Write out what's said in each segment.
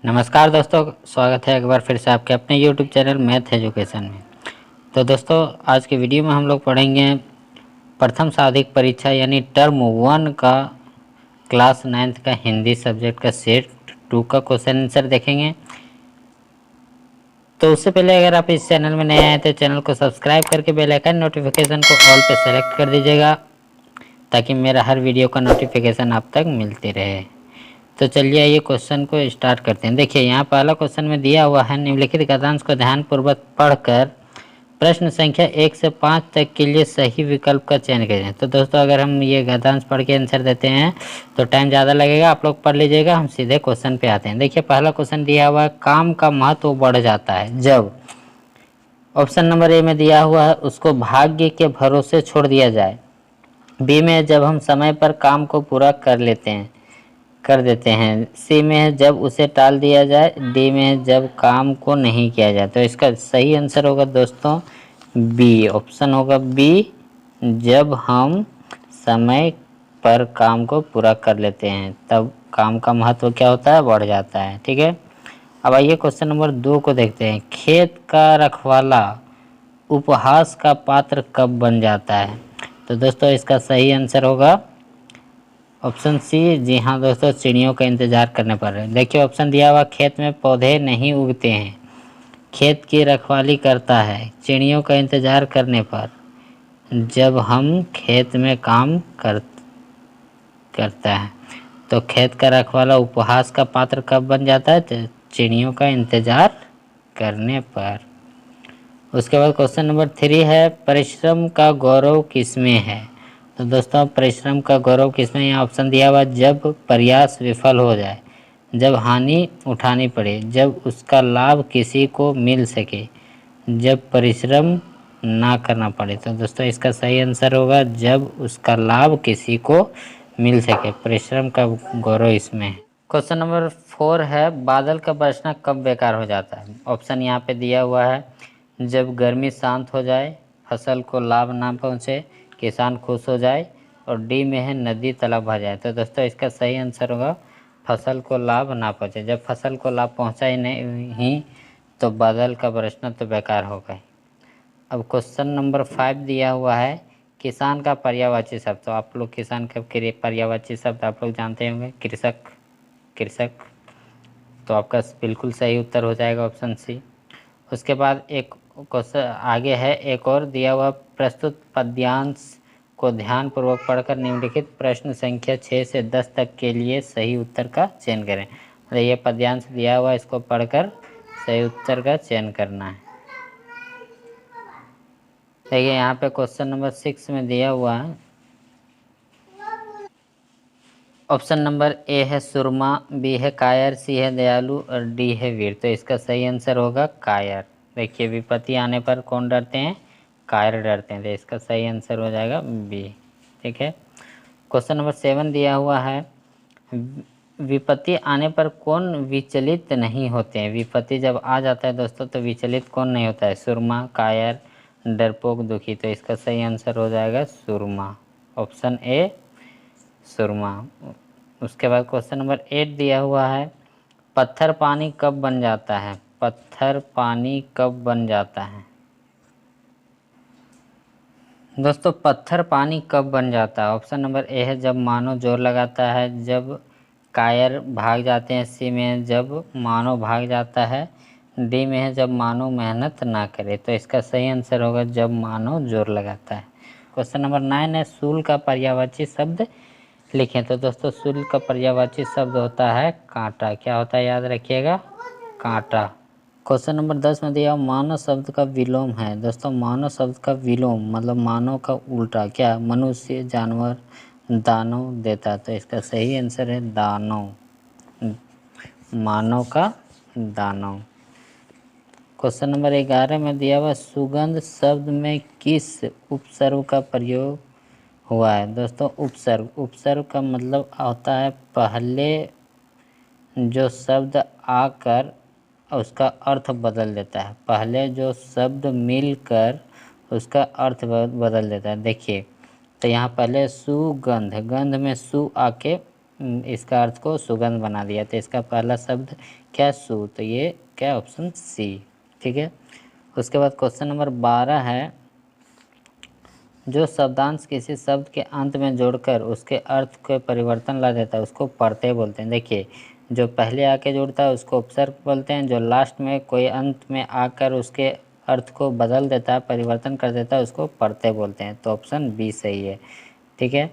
नमस्कार दोस्तों, स्वागत है एक बार फिर से आपके अपने YouTube चैनल मैथ एजुकेशन में। तो दोस्तों, आज के वीडियो में हम लोग पढ़ेंगे प्रथम साधिक परीक्षा यानी टर्म 1 का क्लास 9th का हिंदी सब्जेक्ट का सेट 2 का क्वेश्चन आंसर देखेंगे। तो उससे पहले अगर आप इस चैनल में नए आए तो चैनल को सब्सक्राइब करके बेल आइकन नोटिफिकेशन को ऑल पे सेलेक्ट कर दीजिएगा, ताकि मेरा हर वीडियो का नोटिफिकेशन आप तक मिलती रहे। तो चलिए आइए क्वेश्चन को स्टार्ट करते हैं। देखिए, यहाँ पहला क्वेश्चन में दिया हुआ है, निम्नलिखित गद्यांश को ध्यानपूर्वक पढ़कर प्रश्न संख्या 1 से 5 तक के लिए सही विकल्प का चयन करें। तो दोस्तों, अगर हम ये गद्यांश पढ़ के आंसर देते हैं तो टाइम ज़्यादा लगेगा, आप लोग पढ़ लीजिएगा। हम सीधे क्वेश्चन पे आते हैं। देखिए, पहला क्वेश्चन दिया हुआ है, काम का महत्व बढ़ जाता है जब ऑप्शन नंबर ए में दिया हुआ है उसको भाग्य के भरोसे छोड़ दिया जाए, बी में जब हम समय पर काम को पूरा कर देते हैं, सी में है जब उसे टाल दिया जाए, डी में है जब काम को नहीं किया जाए। तो इसका सही आंसर होगा दोस्तों बी, ऑप्शन होगा बी, जब हम समय पर काम को पूरा कर लेते हैं तब काम का महत्व क्या होता है, बढ़ जाता है। ठीक है, अब आइए क्वेश्चन नंबर 2 को देखते हैं। खेत का रखवाला उपहास का पात्र कब बन जाता है? तो दोस्तों, इसका सही आंसर होगा ऑप्शन सी, जी हाँ दोस्तों, चिड़ियों का इंतजार करने पर। देखिए, ऑप्शन दिया हुआ, खेत में पौधे नहीं उगते हैं, खेत की रखवाली करता है चिड़ियों का इंतजार करने पर, जब हम खेत में काम करता है। तो खेत का रखवाला उपहास का पात्र कब बन जाता है? तो चिड़ियों का इंतजार करने पर। उसके बाद क्वेश्चन नंबर 3 है, परिश्रम का गौरव किसमें है? तो दोस्तों, परिश्रम का गौरव किसमें? यहाँ ऑप्शन दिया हुआ, जब प्रयास विफल हो जाए, जब हानि उठानी पड़े, जब उसका लाभ किसी को मिल सके, जब परिश्रम ना करना पड़े। तो दोस्तों, इसका सही आंसर होगा जब उसका लाभ किसी को मिल सके, परिश्रम का गौरव इसमें है। क्वेश्चन नंबर 4 है, बादल का बरसना कब बेकार हो जाता है? ऑप्शन यहाँ पे दिया हुआ है, जब गर्मी शांत हो जाए, फसल को लाभ ना पहुँचे, किसान खुश हो जाए, और डी में है नदी तालाब भर जाए। तो दोस्तों, इसका सही आंसर होगा फसल को लाभ ना पहुँचे। जब फसल को लाभ पहुँचा ही नहीं तो बादल का बरसना तो बेकार हो गए। अब क्वेश्चन नंबर 5 दिया हुआ है, किसान का पर्यायवाची शब्द। तो आप लोग किसान का पर्यायवाची शब्द आप लोग जानते होंगे, कृषक। कृषक तो आपका बिल्कुल सही उत्तर हो जाएगा ऑप्शन सी। उसके बाद एक क्वेश्चन आगे है, एक और दिया हुआ, प्रस्तुत पद्यांश को ध्यानपूर्वक पढ़कर निम्नलिखित प्रश्न संख्या 6 से 10 तक के लिए सही उत्तर का चयन करें। मतलब ये पद्यांश दिया हुआ, इसको पढ़कर सही उत्तर का चयन करना है। देखिए, यहाँ पे क्वेश्चन नंबर 6 में दिया हुआ है, ऑप्शन नंबर ए है सुरमा, बी है कायर, सी है दयालु और डी है वीर। तो इसका सही आंसर होगा कायर। देखिए, विपत्ति आने पर कौन डरते हैं? कायर डरते हैं। तो इसका सही आंसर हो जाएगा बी। ठीक है, क्वेश्चन नंबर 7 दिया हुआ है, विपत्ति आने पर कौन विचलित नहीं होते हैं? विपत्ति जब आ जाता है दोस्तों तो विचलित कौन नहीं होता है? सुरमा, कायर, डरपोक, दुखी। तो इसका सही आंसर हो जाएगा सुरमा, ऑप्शन ए सुरमा। उसके बाद क्वेश्चन नंबर 8 दिया हुआ है, पत्थर पानी कब बन जाता है? पत्थर पानी कब बन जाता है? दोस्तों, पत्थर पानी कब बन जाता है? ऑप्शन नंबर ए है, जब मानव जोर लगाता है, जब कायर भाग जाते हैं, सी में जब मानव भाग जाता है, डी में है जब मानव मेहनत ना करे। तो इसका सही आंसर होगा जब मानव जोर लगाता है। क्वेश्चन नंबर 9 है, सूल का पर्यायवाची शब्द लिखें। तो दोस्तों, सूल का पर्यायवाची शब्द होता है कांटा। क्या होता है, याद रखिएगा, कांटा। क्वेश्चन नंबर 10 में दिया, मानव शब्द का विलोम है। दोस्तों, मानव शब्द का विलोम मतलब मानव का उल्टा क्या? मनुष्य, जानवर, दानव देता है। तो इसका सही आंसर है दानव, मानव का दानव। क्वेश्चन नंबर 11 में दिया हुआ, सुगंध शब्द में किस उपसर्ग का प्रयोग हुआ है? दोस्तों, उपसर्ग, उपसर्ग का मतलब होता है पहले जो शब्द आकर उसका अर्थ बदल देता है, पहले जो शब्द मिलकर उसका अर्थ बदल देता है। देखिए, तो यहाँ पहले सुगंध, गंध में सु आके इसका अर्थ को सुगंध बना दिया। तो इसका पहला शब्द क्या, सु, तो ये क्या ऑप्शन सी। ठीक है। उसके बाद क्वेश्चन नंबर 12 है, जो शब्दांश किसी शब्द के अंत में जोड़कर उसके अर्थ के परिवर्तन ला देता है उसको प्रत्यय बोलते हैं। देखिए, जो पहले आके जुड़ता है उसको उपसर्ग बोलते हैं, जो लास्ट में कोई अंत में आकर उसके अर्थ को बदल देता है, परिवर्तन कर देता है, उसको प्रत्यय बोलते हैं। तो ऑप्शन बी सही है। ठीक है।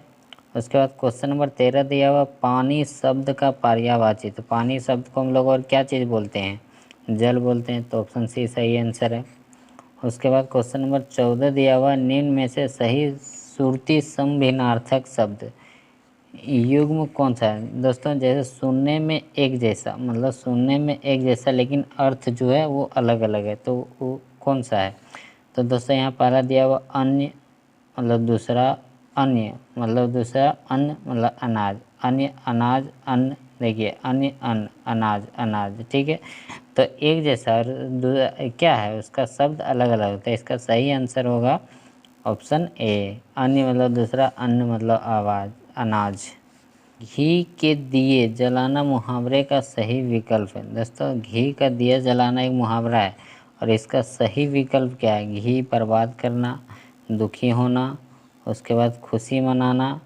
उसके बाद क्वेश्चन नंबर 13 दिया हुआ, पानी शब्द का पर्यायवाची। तो पानी शब्द को हम लोग और क्या चीज़ बोलते हैं, जल बोलते हैं। तो ऑप्शन सी सही आंसर है। उसके बाद क्वेश्चन नंबर 14 दिया हुआ, निम्न में से सही सुरती समभिन्नार्थक शब्द युग्म कौन सा है। दोस्तों, जैसे सुनने में एक जैसा, मतलब सुनने में एक जैसा लेकिन अर्थ जो है वो अलग अलग है, तो वो कौन सा है। तो दोस्तों यहाँ पहला दिया हुआ अन्य, मतलब दूसरा अन्य, मतलब दूसरा अन्न, मतलब अनाज, अन्य अनाज अन्न। देखिए, अन्य अन्न अनाज अनाज। ठीक है। तो एक जैसा और क्या है, उसका शब्द अलग अलग होता है। इसका सही आंसर होगा ऑप्शन ए, अन्य मतलब दूसरा, अन्न मतलब आवाज़ अनाज। घी के दिए जलाना मुहावरे का सही विकल्प है। दोस्तों, घी का दिया जलाना एक मुहावरा है और इसका सही विकल्प क्या है, घी बर्बाद करना, दुखी होना, उसके बाद खुशी मनाना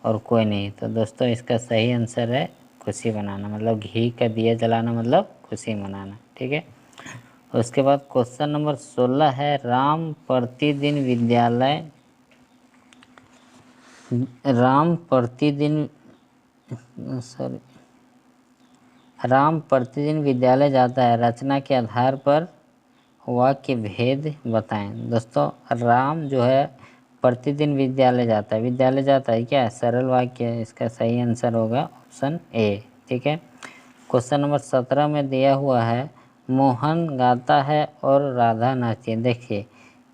और कोई नहीं। तो दोस्तों इसका सही आंसर है खुशी मनाना, मतलब घी का दिया जलाना मतलब खुशी मनाना। ठीक है। उसके बाद क्वेश्चन नंबर 16 है, राम प्रतिदिन विद्यालय, राम प्रतिदिन, सॉरी, राम प्रतिदिन विद्यालय जाता है, रचना के आधार पर वाक्य भेद बताएं। दोस्तों, राम जो है प्रतिदिन विद्यालय जाता है, विद्यालय जाता है क्या, सरल वाक्य है। इसका सही आंसर होगा ऑप्शन ए। ठीक है। क्वेश्चन नंबर 17 में दिया हुआ है, मोहन गाता है और राधा नाचती है। देखिए,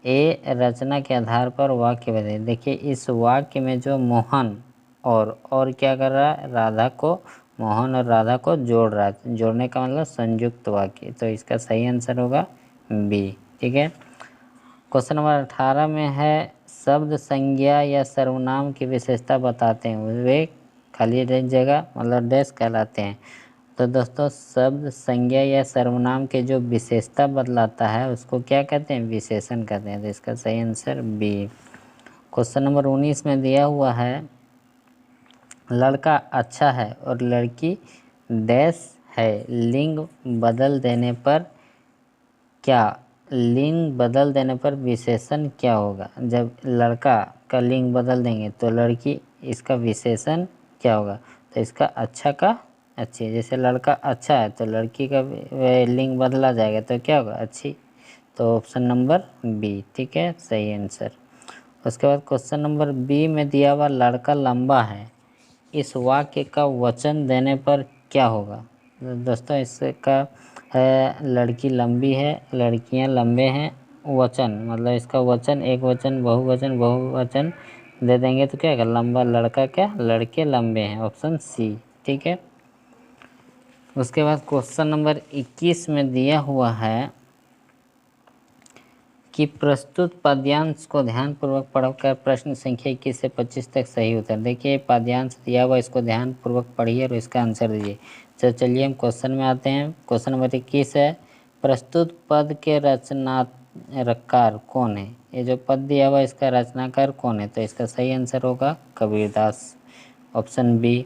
ए रचना के आधार पर वाक्य बताइए। देखिए, इस वाक्य में जो मोहन और क्या कर रहा है, राधा को, मोहन और राधा को जोड़ रहा है, जोड़ने का मतलब संयुक्त वाक्य। तो इसका सही आंसर होगा बी। ठीक है। क्वेश्चन नंबर 18 में है, शब्द संज्ञा या सर्वनाम की विशेषता बताते हैं, वे खाली जगह मतलब डैश कहलाते हैं। तो दोस्तों, शब्द संज्ञा या सर्वनाम के जो विशेषता बतलाता है उसको क्या कहते हैं, विशेषण कहते हैं। तो इसका सही आंसर बी। क्वेश्चन नंबर 19 में दिया हुआ है, लड़का अच्छा है और लड़की डैश है, लिंग बदल देने पर क्या, लिंग बदल देने पर विशेषण क्या होगा। जब लड़का का लिंग बदल देंगे तो लड़की, इसका विशेषण क्या होगा। तो इसका अच्छा का अच्छी, जैसे लड़का अच्छा है तो लड़की का लिंग बदला जाएगा तो क्या होगा, अच्छी। तो ऑप्शन नंबर बी। ठीक है, सही आंसर। उसके बाद क्वेश्चन नंबर बी में दिया हुआ, लड़का लंबा है, इस वाक्य का वचन देने पर क्या होगा। दोस्तों, इसका है, लड़की लंबी है, लड़कियां लंबे हैं, वचन मतलब इसका वचन, एक वचन, बहुवचन, बहुवचन दे देंगे तो क्या होगा, लंबा लड़का, क्या लड़के लंबे हैं, ऑप्शन सी। ठीक है। उसके बाद क्वेश्चन नंबर 21 में दिया हुआ है कि प्रस्तुत पद्यांश को ध्यानपूर्वक पढ़कर प्रश्न संख्या 21 से 25 तक सही उत्तर। देखिए, पद्यांश दिया हुआ, इसको ध्यानपूर्वक पढ़िए और इसका आंसर दीजिए। तो चलिए हम क्वेश्चन में आते हैं। क्वेश्चन नंबर 21 है, प्रस्तुत पद के रचनाकार कौन है। ये जो पद दिया हुआ इसका रचनाकार कौन है। तो इसका सही आंसर होगा कबीरदास, ऑप्शन बी।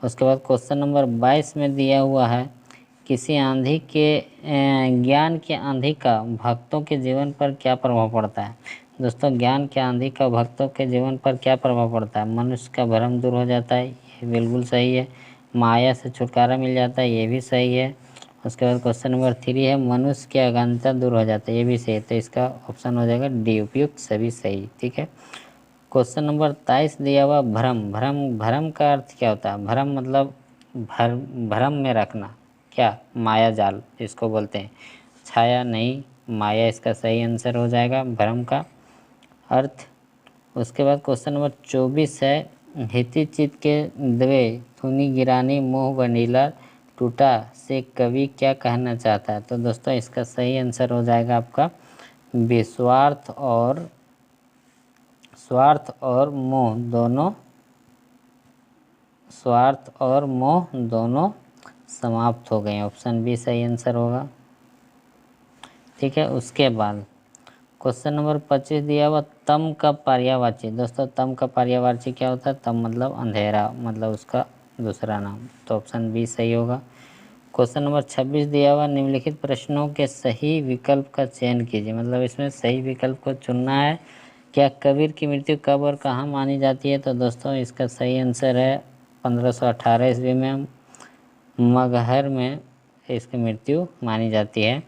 उसके बाद क्वेश्चन नंबर 22 में दिया हुआ है, किसी आंधी के ज्ञान की आंधी का भक्तों के जीवन पर क्या प्रभाव पड़ता है। दोस्तों, ज्ञान की आंधी का भक्तों के जीवन पर क्या प्रभाव पड़ता है, मनुष्य का भ्रम दूर हो जाता है, ये बिल्कुल सही है। माया से छुटकारा मिल जाता है, ये भी सही है। उसके बाद क्वेश्चन नंबर 3 है, मनुष्य की अज्ञानता दूर हो जाता है, ये भी सही है। तो इसका ऑप्शन हो जाएगा डी, उपयुक्त सभी सही। ठीक है। क्वेश्चन नंबर 23 दिया हुआ, भ्रम, भ्रम का अर्थ क्या होता है। भ्रम मतलब भ्रम में रखना, क्या, माया जाल इसको बोलते हैं, छाया नहीं, माया इसका सही आंसर हो जाएगा भ्रम का अर्थ। उसके बाद क्वेश्चन नंबर 24 है, हिति चित के द्वे थुनी गिरानी मोह बनीला टूटा से कवि क्या कहना चाहता है। तो दोस्तों, इसका सही आंसर हो जाएगा आपका विस्वार्थ और स्वार्थ और मोह दोनों स्वार्थ और मोह दोनों समाप्त हो गए। ऑप्शन बी सही आंसर होगा। ठीक है, उसके बाद क्वेश्चन नंबर 25 दिया हुआ तम का पर्यायवाची। दोस्तों तम का पर्यायवाची क्या होता है? तम मतलब अंधेरा, मतलब उसका दूसरा नाम। तो ऑप्शन बी सही होगा। क्वेश्चन नंबर 26 दिया हुआ निम्नलिखित प्रश्नों के सही विकल्प का चयन कीजिए। मतलब इसमें सही विकल्प को चुनना है। क्या कबीर की मृत्यु कब और कहाँ मानी जाती है? तो दोस्तों इसका सही आंसर है 1518 ईस्वी में मगहर में इसकी मृत्यु मानी जाती है।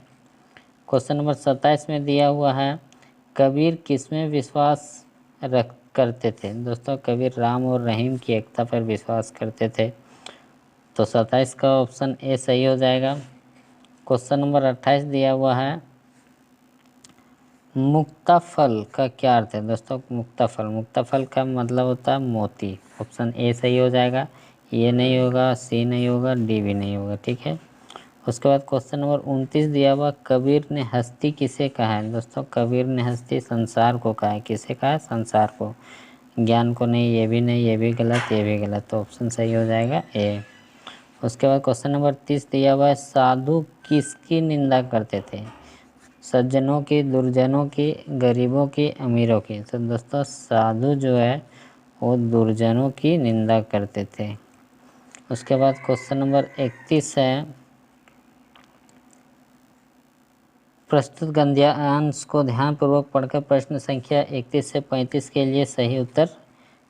क्वेश्चन नंबर 27 में दिया हुआ है कबीर किसमें विश्वास रख करते थे? दोस्तों कबीर राम और रहीम की एकता पर विश्वास करते थे। तो 27 का ऑप्शन ए सही हो जाएगा। क्वेश्चन नंबर 28 दिया हुआ है मुक्ताफल का क्या अर्थ है? दोस्तों मुक्ताफल का मतलब होता है मोती। ऑप्शन ए सही हो जाएगा। ये नहीं होगा, सी नहीं होगा, डी भी नहीं होगा। ठीक है, उसके बाद क्वेश्चन नंबर 29 दिया हुआ कबीर ने हस्ती किसे कहा है? दोस्तों कबीर ने हस्ती संसार को कहा है। किसे कहा है? संसार को, ज्ञान को नहीं। ये भी नहीं, ये भी गलत, ये भी गलत। तो ऑप्शन सही हो जाएगा ए। उसके बाद क्वेश्चन नंबर 30 दिया हुआ है साधु किसकी निंदा करते थे? सज्जनों की, दुर्जनों की, गरीबों की, अमीरों की। तो दोस्तों साधु जो है वो दुर्जनों की निंदा करते थे। उसके बाद क्वेश्चन नंबर 31 है प्रस्तुत गद्यांश को ध्यानपूर्वक पढ़कर प्रश्न संख्या 31 से 35 के लिए सही उत्तर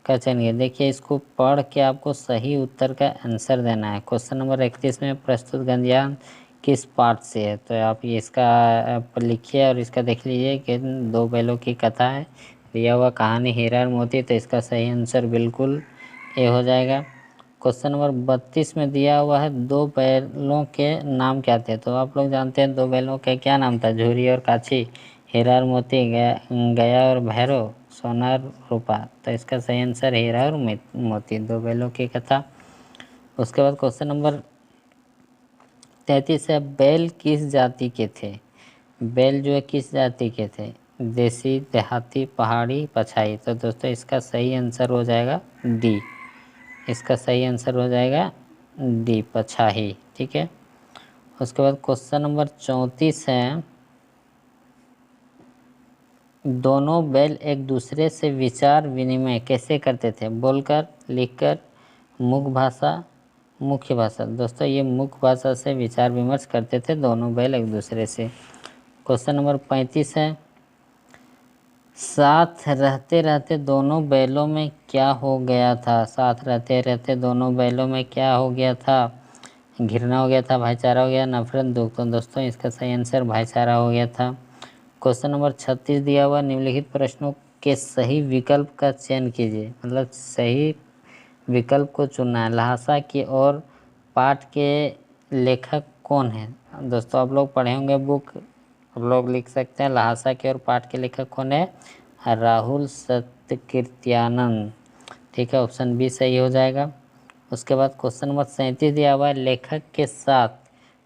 का चयन कीजिए। देखिए इसको पढ़ के आपको सही उत्तर का आंसर देना है। क्वेश्चन नंबर 31 में प्रस्तुत गद्यांश किस पाठ से है? तो आप ये इसका आप लिखिए और इसका देख लीजिए कि दो बैलों की कथा है, दिया हुआ कहानी हीरा और मोती। तो इसका सही आंसर बिल्कुल ए हो जाएगा। क्वेश्चन नंबर 32 में दिया हुआ है दो बैलों के नाम क्या थे? तो आप लोग जानते हैं दो बैलों के क्या नाम था? झूरी और काछी, हीरा और मोती, गया और भैरव, सोना और रूपा। तो इसका सही आंसर हीरा और मोती, दो बैलों की कथा। उसके बाद क्वेश्चन नंबर 33 है बैल किस जाति के थे? बैल जो है किस जाति के थे? देसी, देहाती, पहाड़ी, पछाई। तो दोस्तों इसका सही आंसर हो जाएगा डी। इसका सही आंसर हो जाएगा डी, पछाही। ठीक है, उसके बाद क्वेश्चन नंबर 34 है दोनों बैल एक दूसरे से विचार विनिमय कैसे करते थे? बोलकर, लिखकर, मुख भाषा, मुख्य भाषा। दोस्तों ये मुख्य भाषा से विचार विमर्श करते थे दोनों बैल एक दूसरे से। क्वेश्चन नंबर 35 है साथ रहते रहते दोनों बैलों में क्या हो गया था? साथ रहते रहते दोनों बैलों में क्या हो गया था? घृणा हो गया था, भाईचारा हो गया, नफरत, दुख। तो दोस्तों इसका सही आंसर भाईचारा हो गया था। क्वेश्चन नंबर 36 दिया हुआ निम्नलिखित प्रश्नों के सही विकल्प का चयन कीजिए। मतलब सही विकल्प को चुनना है। ल्हासा की और पाठ के लेखक कौन है? दोस्तों आप लोग पढ़े होंगे बुक, आप लोग लिख सकते हैं ल्हासा की और पाठ के लेखक कौन है? राहुल सत्यकीर्त्यानंद। ठीक है, ऑप्शन बी सही हो जाएगा। उसके बाद क्वेश्चन नंबर 37 दिया हुआ है लेखक के साथ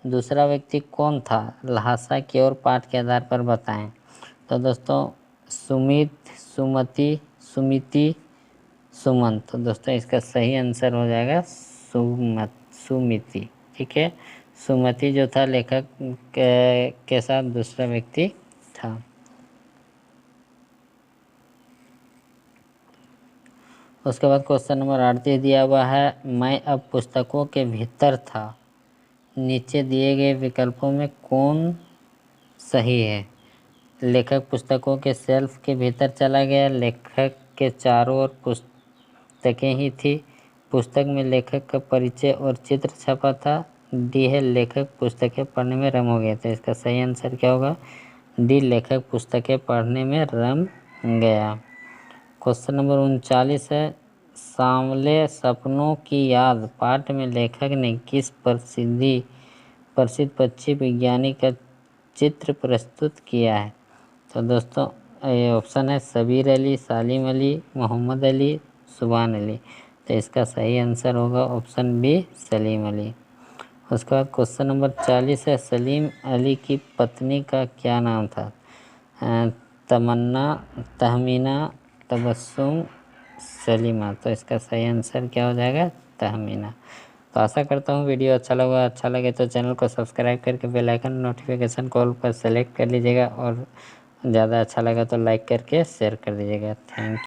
दूसरा व्यक्ति कौन था? ल्हासा की और पाठ के आधार पर बताएं। तो दोस्तों सुमित, सुमति, सुमिति, सुमन। तो दोस्तों इसका सही आंसर हो जाएगा सुमिति। ठीक है, सुमति जो था लेखक के साथ दूसरा व्यक्ति था। उसके बाद क्वेश्चन नंबर 38 दिया हुआ है मैं अब पुस्तकों के भीतर था, नीचे दिए गए विकल्पों में कौन सही है? लेखक पुस्तकों के शेल्फ के भीतर चला गया, लेखक के चारों ओर पुस्तकें ही थी, पुस्तक में लेखक का परिचय और चित्र छपा था, डी है लेखक पुस्तकें पढ़ने में रम हो गया था। इसका सही आंसर क्या होगा? डी, लेखक पुस्तकें पढ़ने में रम गया। क्वेश्चन नंबर 39 है सांवले सपनों की याद पाठ में लेखक ने किस प्रसिद्ध पक्षी विज्ञानी का चित्र प्रस्तुत किया है? तो दोस्तों ये ऑप्शन है सबीर अली, सालिम अली, मोहम्मद अली, सुभान अली। तो इसका सही आंसर होगा ऑप्शन बी, सलीम अली। उसके बाद क्वेश्चन नंबर 40 है सलीम अली की पत्नी का क्या नाम था? तमन्ना, तहमीना, तबस्सुम, सलीमा। तो इसका सही आंसर क्या हो जाएगा? तहमीना। तो आशा करता हूँ वीडियो अच्छा लगे तो चैनल को सब्सक्राइब करके बेल आइकन नोटिफिकेशन कॉल पर सेलेक्ट कर लीजिएगा और ज़्यादा अच्छा लगा तो लाइक करके शेयर कर दीजिएगा। थैंक